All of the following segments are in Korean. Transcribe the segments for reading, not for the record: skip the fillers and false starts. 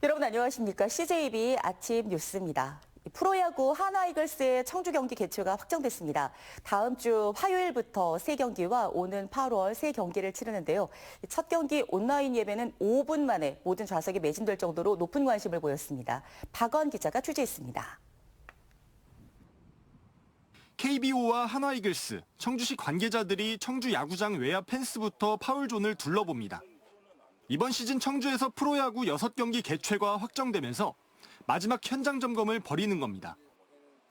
여러분 안녕하십니까? CJB 아침 뉴스입니다. 프로야구 하나이글스의 청주 경기 개최가 확정됐습니다. 다음 주 화요일부터 3경기와 오는 8월 3경기를 치르는데요. 첫 경기 온라인 예매는 5분 만에 모든 좌석이 매진될 정도로 높은 관심을 보였습니다. 박원 기자가 취재했습니다. KBO와 하나이글스, 청주시 관계자들이 청주 야구장 외야 펜스부터 파울존을 둘러봅니다. 이번 시즌 청주에서 프로야구 6경기 개최가 확정되면서 마지막 현장 점검을 벌이는 겁니다.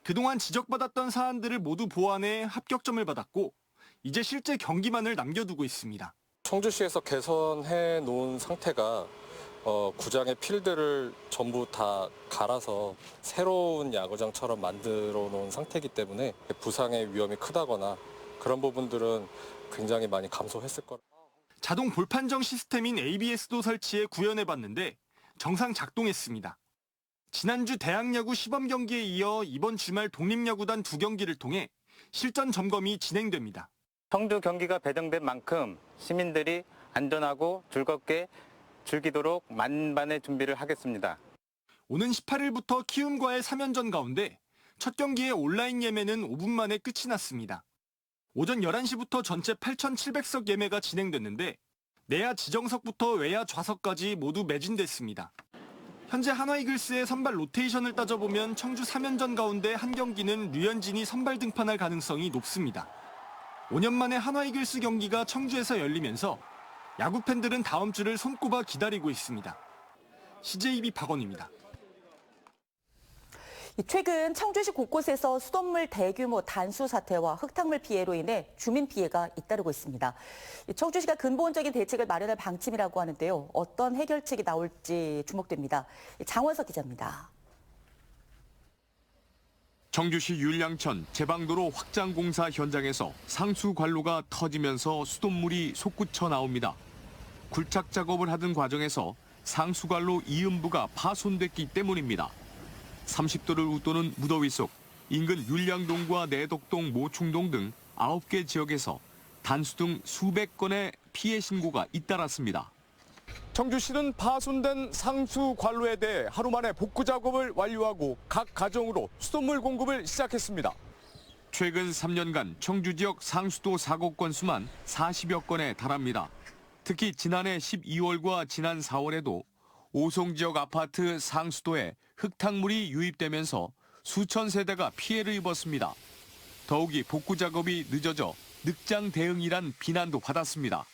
그동안 지적받았던 사안들을 모두 보완해 합격점을 받았고 이제 실제 경기만을 남겨두고 있습니다. 청주시에서 개선해 놓은 상태가 구장의 필드를 전부 다 갈아서 새로운 야구장처럼 만들어 놓은 상태이기 때문에 부상의 위험이 크다거나 그런 부분들은 굉장히 많이 감소했을 거라. 자동 볼 판정 시스템인 ABS도 설치해 구현해봤는데 정상 작동했습니다. 지난주 대학야구 시범 경기에 이어 이번 주말 독립야구단 2경기를 통해 실전 점검이 진행됩니다. 청주 경기가 배정된 만큼 시민들이 안전하고 즐겁게 즐기도록 만반의 준비를 하겠습니다. 오는 18일부터 키움과의 3연전 가운데 첫 경기의 온라인 예매는 5분 만에 끝이 났습니다. 오전 11시부터 전체 8,700석 예매가 진행됐는데 내야 지정석부터 외야 좌석까지 모두 매진됐습니다. 현재 하나이글스의 선발 로테이션을 따져보면 청주 3연전 가운데 한 경기는 류현진이 선발 등판할 가능성이 높습니다. 5년 만에 하나이글스 경기가 청주에서 열리면서 야구 팬들은 다음 주를 손꼽아 기다리고 있습니다. CJB 박원입니다. 최근 청주시 곳곳에서 수돗물 대규모 단수 사태와 흙탕물 피해로 인해 주민 피해가 잇따르고 있습니다. 청주시가 근본적인 대책을 마련할 방침이라고 하는데요. 어떤 해결책이 나올지 주목됩니다. 장원석 기자입니다. 청주시 율량천 제방도로 확장 공사 현장에서 상수 관로가 터지면서 수돗물이 솟구쳐 나옵니다. 굴착 작업을 하던 과정에서 상수관로 이음부가 파손됐기 때문입니다. 30도를 웃도는 무더위 속 인근 율량동과 내덕동, 모충동 등 9개 지역에서 단수 등 수백 건의 피해 신고가 잇따랐습니다. 청주시는 파손된 상수 관로에 대해 하루 만에 복구 작업을 완료하고 각 가정으로 수돗물 공급을 시작했습니다. 최근 3년간 청주 지역 상수도 사고 건수만 40여 건에 달합니다. 특히 지난해 12월과 지난 4월에도 오송 지역 아파트 상수도에 흙탕물이 유입되면서 수천 세대가 피해를 입었습니다. 더욱이 복구 작업이 늦어져 늑장 대응이란 비난도 받았습니다.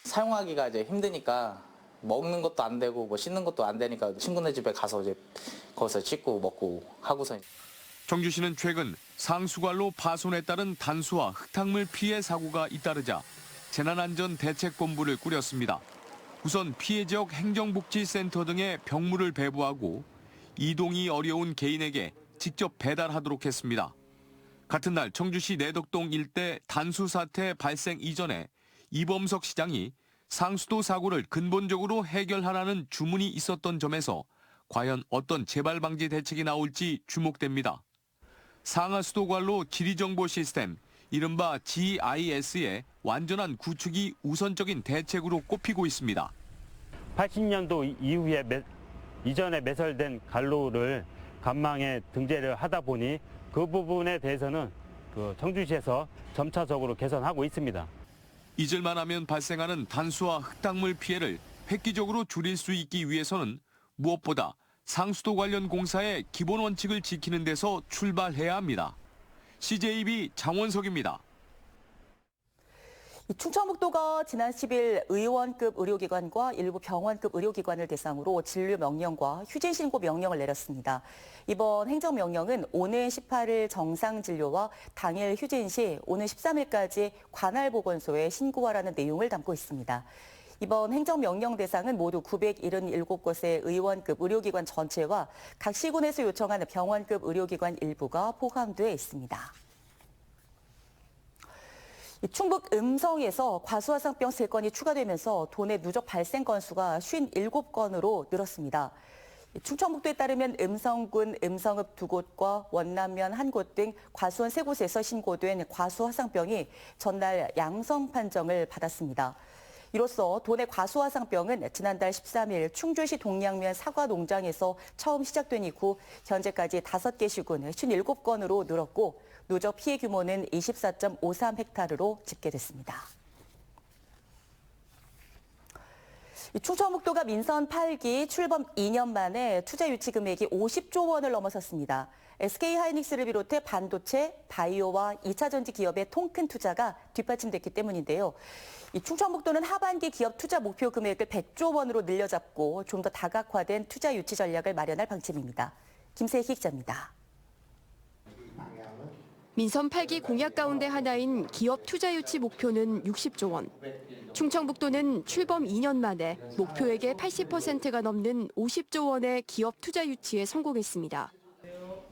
사용하기가 이제 힘드니까 먹는 것도 안 되고 뭐 씻는 것도 안 되니까 친구네 집에 가서 이제 거기서 씻고 먹고 하고서. 청주시는 최근 상수관로 파손에 따른 단수와 흙탕물 피해 사고가 잇따르자 재난안전대책본부를 꾸렸습니다. 우선 피해 지역 행정복지센터 등에 병무를 배부하고 이동이 어려운 개인에게 직접 배달하도록 했습니다. 같은 날 청주시 내덕동 일대 단수 사태 발생 이전에 이범석 시장이 상수도 사고를 근본적으로 해결하라는 주문이 있었던 점에서 과연 어떤 재발 방지 대책이 나올지 주목됩니다. 상하수도관로 지리정보 시스템, 이른바 GIS의 완전한 구축이 우선적인 대책으로 꼽히고 있습니다. 80년도 이후에 이전에 매설된 관로를 간망에 등재를 하다 보니 그 부분에 대해서는 청주시에서 점차적으로 개선하고 있습니다. 잊을만 하면 발생하는 단수와 흙탕물 피해를 획기적으로 줄일 수 있기 위해서는 무엇보다 상수도 관련 공사의 기본 원칙을 지키는 데서 출발해야 합니다. CJB 장원석입니다. 충청북도가 지난 10일 의원급 의료기관과 일부 병원급 의료기관을 대상으로 진료 명령과 휴진 신고 명령을 내렸습니다. 이번 행정명령은 오는 18일 정상진료와 당일 휴진 시 오는 13일까지 관할보건소에 신고하라는 내용을 담고 있습니다. 이번 행정명령 대상은 모두 977곳의 의원급 의료기관 전체와 각 시군에서 요청하는 병원급 의료기관 일부가 포함되어 있습니다. 충북 음성에서 과수화상병 3건이 추가되면서 도내 누적 발생 건수가 57건으로 늘었습니다. 충청북도에 따르면 음성군 음성읍 2곳과 원남면 1곳 등 과수원 3곳에서 신고된 과수화상병이 전날 양성 판정을 받았습니다. 이로써 도내 과수화상병은 지난달 13일 충주시 동양면 사과 농장에서 처음 시작된 이후 현재까지 5개 시군 57건으로 늘었고 누적 피해 규모는 24.53헥타르로 집계됐습니다. 충청북도가 민선 8기 출범 2년 만에 투자 유치 금액이 50조 원을 넘어섰습니다. SK하이닉스를 비롯해 반도체, 바이오와 2차 전지 기업의 통큰 투자가 뒷받침됐기 때문인데요. 이 충청북도는 하반기 기업 투자 목표 금액을 100조 원으로 늘려잡고 좀 더 다각화된 투자 유치 전략을 마련할 방침입니다. 김세희 기자입니다. 민선 8기 공약 가운데 하나인 기업 투자 유치 목표는 60조 원. 충청북도는 출범 2년 만에 목표액의 80%가 넘는 50조 원의 기업 투자 유치에 성공했습니다.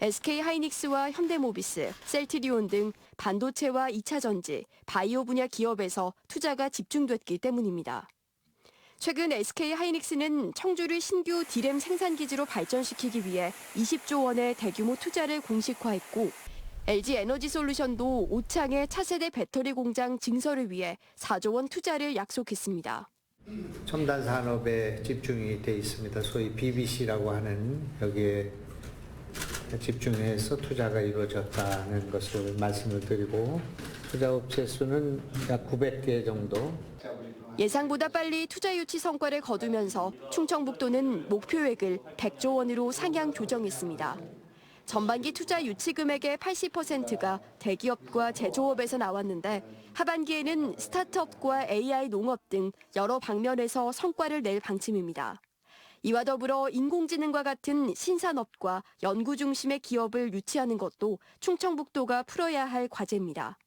SK하이닉스와 현대모비스, 셀트리온 등 반도체와 2차 전지, 바이오 분야 기업에서 투자가 집중됐기 때문입니다. 최근 SK하이닉스는 청주를 신규 디램 생산기지로 발전시키기 위해 20조 원의 대규모 투자를 공식화했고 LG에너지솔루션도 오창의 차세대 배터리 공장 증설을 위해 4조 원 투자를 약속했습니다. 첨단 산업에 집중이 돼 있습니다. 소위 BBC라고 하는 여기에 집중해서 투자가 이루어졌다는 것을 말씀을 드리고 투자 업체 수는 약 900개 정도. 예상보다 빨리 투자 유치 성과를 거두면서 충청북도는 목표액을 100조 원으로 상향 조정했습니다. 전반기 투자 유치 금액의 80%가 대기업과 제조업에서 나왔는데 하반기에는 스타트업과 AI 농업 등 여러 방면에서 성과를 낼 방침입니다. 이와 더불어 인공지능과 같은 신산업과 연구 중심의 기업을 유치하는 것도 충청북도가 풀어야 할 과제입니다.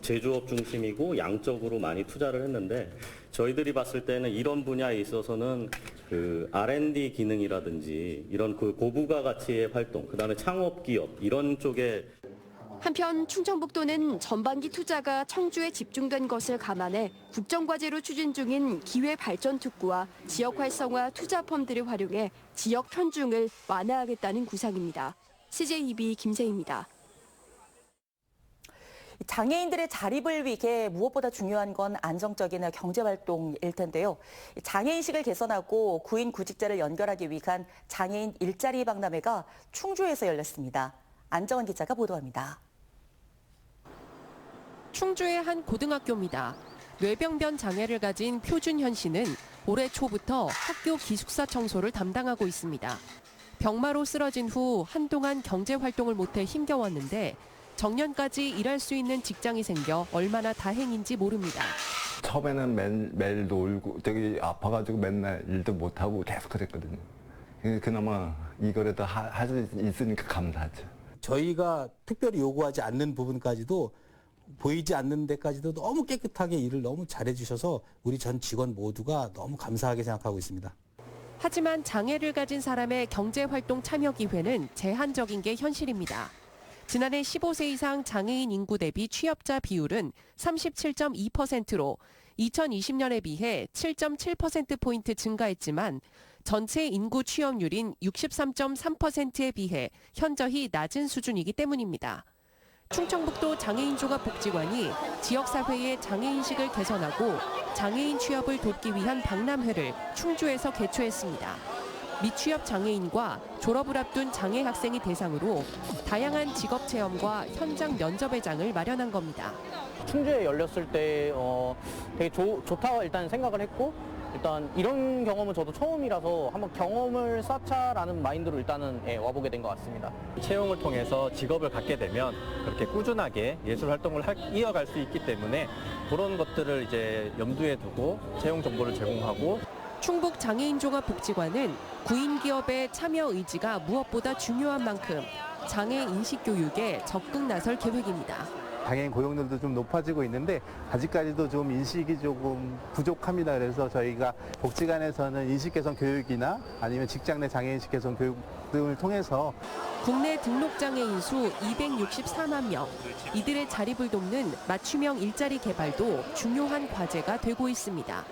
제조업 중심이고 양적으로 많이 투자를 했는데 저희들이 봤을 때는 이런 분야에 있어서는 그 R&D 기능이라든지 이런 그 고부가 가치의 활동, 그다음에 창업 기업 이런 쪽에 한편 충청북도는 전반기 투자가 청주에 집중된 것을 감안해 국정과제로 추진 중인 기회발전특구와 지역활성화 투자펀드를 활용해 지역 편중을 완화하겠다는 구상입니다. CJEB 김세희입니다. 장애인들의 자립을 위해 무엇보다 중요한 건 안정적인 경제활동일 텐데요. 장애인식을 개선하고 구인 구직자를 연결하기 위한 장애인 일자리 박람회가 충주에서 열렸습니다. 안정원 기자가 보도합니다. 충주의 한 고등학교입니다. 뇌병변 장애를 가진 표준현 씨는 올해 초부터 학교 기숙사 청소를 담당하고 있습니다. 병마로 쓰러진 후 한동안 경제활동을 못해 힘겨웠는데 정년까지 일할 수 있는 직장이 생겨 얼마나 다행인지 모릅니다. 처음에는 매일 놀고 되게 아파가지고 맨날 일도 못하고 계속 그랬거든요. 그나마 이거라도 할 수 있으니까 감사하죠. 저희가 특별히 요구하지 않는 부분까지도 보이지 않는 데까지도 너무 깨끗하게 일을 너무 잘해주셔서 우리 전 직원 모두가 너무 감사하게 생각하고 있습니다. 하지만 장애를 가진 사람의 경제활동 참여 기회는 제한적인 게 현실입니다. 지난해 15세 이상 장애인 인구 대비 취업자 비율은 37.2%로 2020년에 비해 7.7%포인트 증가했지만 전체 인구 취업률인 63.3%에 비해 현저히 낮은 수준이기 때문입니다. 충청북도 장애인종합복지관이 지역사회의 장애인식을 개선하고 장애인 취업을 돕기 위한 박람회를 충주에서 개최했습니다. 미취업 장애인과 졸업을 앞둔 장애 학생이 대상으로 다양한 직업 체험과 현장 면접의 장을 마련한 겁니다. 충주에 열렸을 때 되게 좋다고 일단 생각을 했고 일단 이런 경험은 저도 처음이라서 한번 경험을 쌓자라는 마인드로 일단은 와보게 된 것 같습니다. 채용을 통해서 직업을 갖게 되면 그렇게 꾸준하게 예술 활동을 이어갈 수 있기 때문에 그런 것들을 이제 염두에 두고 채용 정보를 제공하고 충북 장애인종합복지관은 구인 기업의 참여 의지가 무엇보다 중요한 만큼 장애 인식 교육에 적극 나설 계획입니다. 장애인 고용률도 좀 높아지고 있는데 아직까지도 좀 인식이 조금 부족합니다. 그래서 저희가 복지관에서는 인식 개선 교육이나 아니면 직장 내 장애인식 개선 교육 등을 통해서 국내 등록 장애인 수 264만 명, 이들의 자립을 돕는 맞춤형 일자리 개발도 중요한 과제가 되고 있습니다.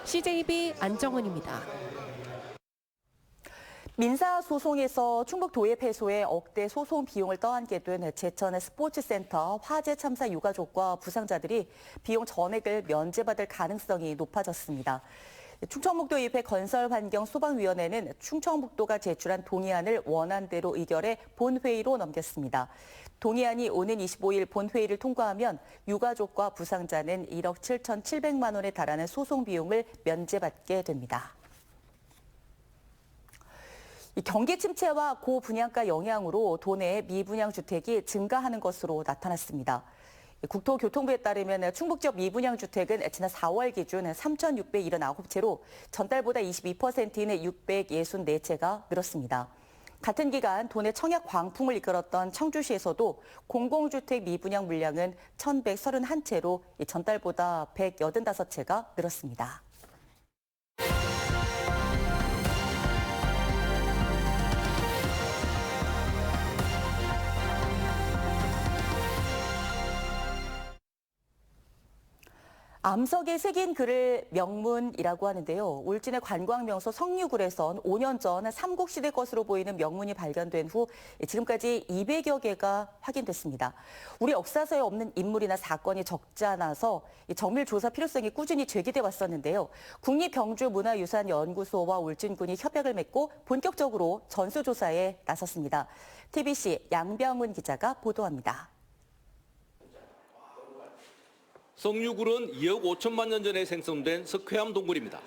CJB 안정은입니다. 민사소송에서 충북도예패소에 억대 소송 비용을 떠안게 된 제천 스포츠센터 화재 참사 유가족과 부상자들이 비용 전액을 면제받을 가능성이 높아졌습니다. 충청북도의회 건설환경소방위원회는 충청북도가 제출한 동의안을 원안대로 의결해 본회의로 넘겼습니다. 동의안이 오는 25일 본회의를 통과하면 유가족과 부상자는 1억 7,700만 원에 달하는 소송 비용을 면제받게 됩니다. 경기 침체와 고분양가 영향으로 도내 미분양 주택이 증가하는 것으로 나타났습니다. 국토교통부에 따르면 충북 지역 미분양 주택은 지난 4월 기준 3,679채로 전달보다 22%인 664채가 늘었습니다. 같은 기간 도내 청약 광풍을 이끌었던 청주시에서도 공공주택 미분양 물량은 1,131채로 전달보다 185채가 늘었습니다. 암석에 새긴 글을 명문이라고 하는데요. 울진의 관광명소 성류굴에선 5년 전 삼국시대 것으로 보이는 명문이 발견된 후 지금까지 200여 개가 확인됐습니다. 우리 역사서에 없는 인물이나 사건이 적지 않아서 정밀 조사 필요성이 꾸준히 제기돼 왔었는데요. 국립경주문화유산연구소와 울진군이 협약을 맺고 본격적으로 전수조사에 나섰습니다. TBC 양병훈 기자가 보도합니다. 성류굴은 2억 5천만 년 전에 생성된 석회암 동굴입니다.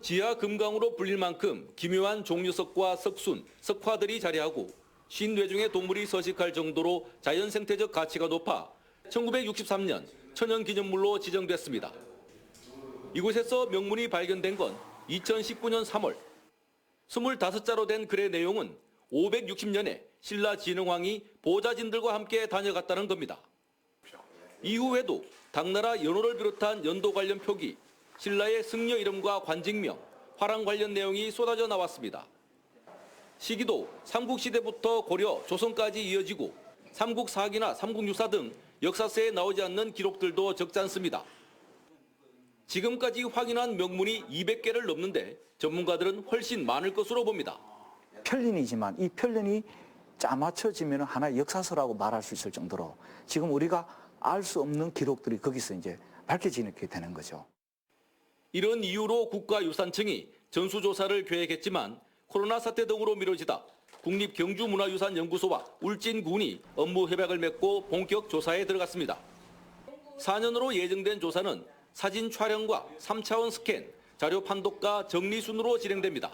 지하 금강으로 불릴 만큼 기묘한 종류석과 석순, 석화들이 자리하고 54종의 동물이 서식할 정도로 자연생태적 가치가 높아 1963년 천연기념물로 지정됐습니다. 이곳에서 명문이 발견된 건 2019년 3월. 25자로 된 글의 내용은 560년에 신라 진흥왕이 보좌진들과 함께 다녀갔다는 겁니다. 이후에도 당나라 연호를 비롯한 연도 관련 표기, 신라의 승려 이름과 관직명, 화랑 관련 내용이 쏟아져 나왔습니다. 시기도 삼국시대부터 고려, 조선까지 이어지고 삼국사기나 삼국유사 등 역사서에 나오지 않는 기록들도 적지 않습니다. 지금까지 확인한 명문이 200개를 넘는데 전문가들은 훨씬 많을 것으로 봅니다. 편린이지만 이 편린이 짜맞춰지면 하나의 역사서라고 말할 수 있을 정도로 지금 우리가 알 수 없는 기록들이 거기서 이제 밝혀지게 되는 거죠. 이런 이유로 국가유산청이 전수조사를 계획했지만 코로나 사태 등으로 미뤄지다 국립경주문화유산연구소와 울진군이 업무 협약을 맺고 본격 조사에 들어갔습니다. 4년으로 예정된 조사는 사진 촬영과 3차원 스캔, 자료 판독과 정리 순으로 진행됩니다.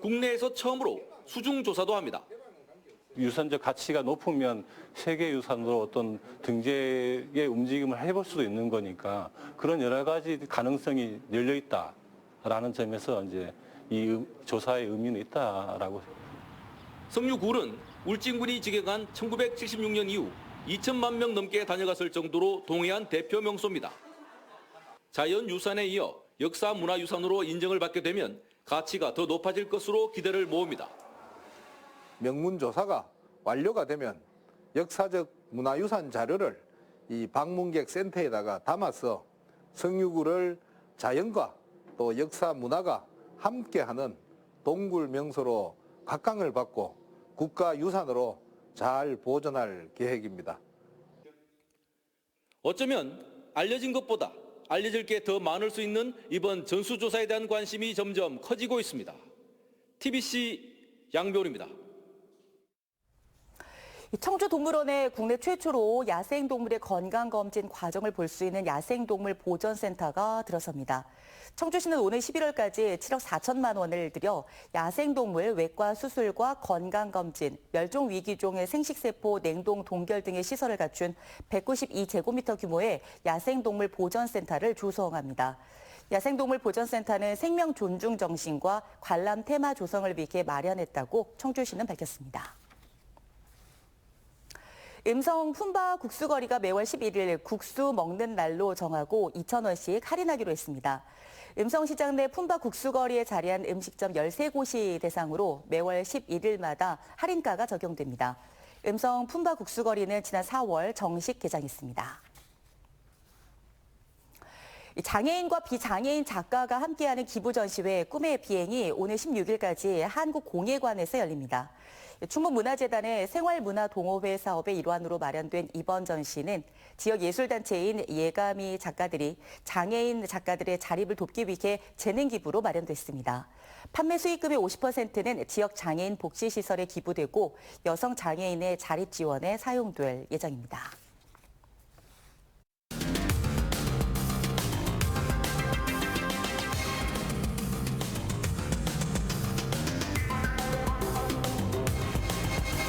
국내에서 처음으로 수중조사도 합니다. 유산적 가치가 높으면 세계유산으로 어떤 등재의 움직임을 해볼 수도 있는 거니까 그런 여러 가지 가능성이 열려 있다라는 점에서 이제 이 조사의 의미는 있다라고. 성류굴은 울진군이 지정한 1976년 이후 2천만 명 넘게 다녀갔을 정도로 동해안 대표 명소입니다. 자연유산에 이어 역사문화유산으로 인정을 받게 되면 가치가 더 높아질 것으로 기대를 모읍니다. 명문조사가 완료가 되면 역사적 문화유산 자료를 이 방문객 센터에다가 담아서 성류굴을 자연과 또 역사 문화가 함께하는 동굴 명소로 각광을 받고 국가유산으로 잘 보존할 계획입니다. 어쩌면 알려진 것보다 알려질 게 더 많을 수 있는 이번 전수조사에 대한 관심이 점점 커지고 있습니다. TBC 양병훈입니다. 청주동물원에 국내 최초로 야생동물의 건강검진 과정을 볼 수 있는 야생동물 보전센터가 들어섭니다. 청주시는 오늘 11월까지 7억 4천만 원을 들여 야생동물 외과 수술과 건강검진, 멸종위기종의 생식세포 냉동 동결 등의 시설을 갖춘 192제곱미터 규모의 야생동물 보전센터를 조성합니다. 야생동물 보전센터는 생명 존중 정신과 관람 테마 조성을 위해 마련했다고 청주시는 밝혔습니다. 음성 품바 국수거리가 매월 11일 국수 먹는 날로 정하고 2,000원씩 할인하기로 했습니다. 음성시장 내 품바 국수거리에 자리한 음식점 13곳이 대상으로 매월 11일마다 할인가가 적용됩니다. 음성 품바 국수거리는 지난 4월 정식 개장했습니다. 장애인과 비장애인 작가가 함께하는 기부전시회 꿈의 비행이 오늘 16일까지 한국공예관에서 열립니다. 충북문화재단의 생활문화동호회 사업의 일환으로 마련된 이번 전시는 지역 예술단체인 예가미 작가들이 장애인 작가들의 자립을 돕기 위해 재능 기부로 마련됐습니다. 판매 수익금의 50%는 지역 장애인 복지시설에 기부되고 여성 장애인의 자립 지원에 사용될 예정입니다.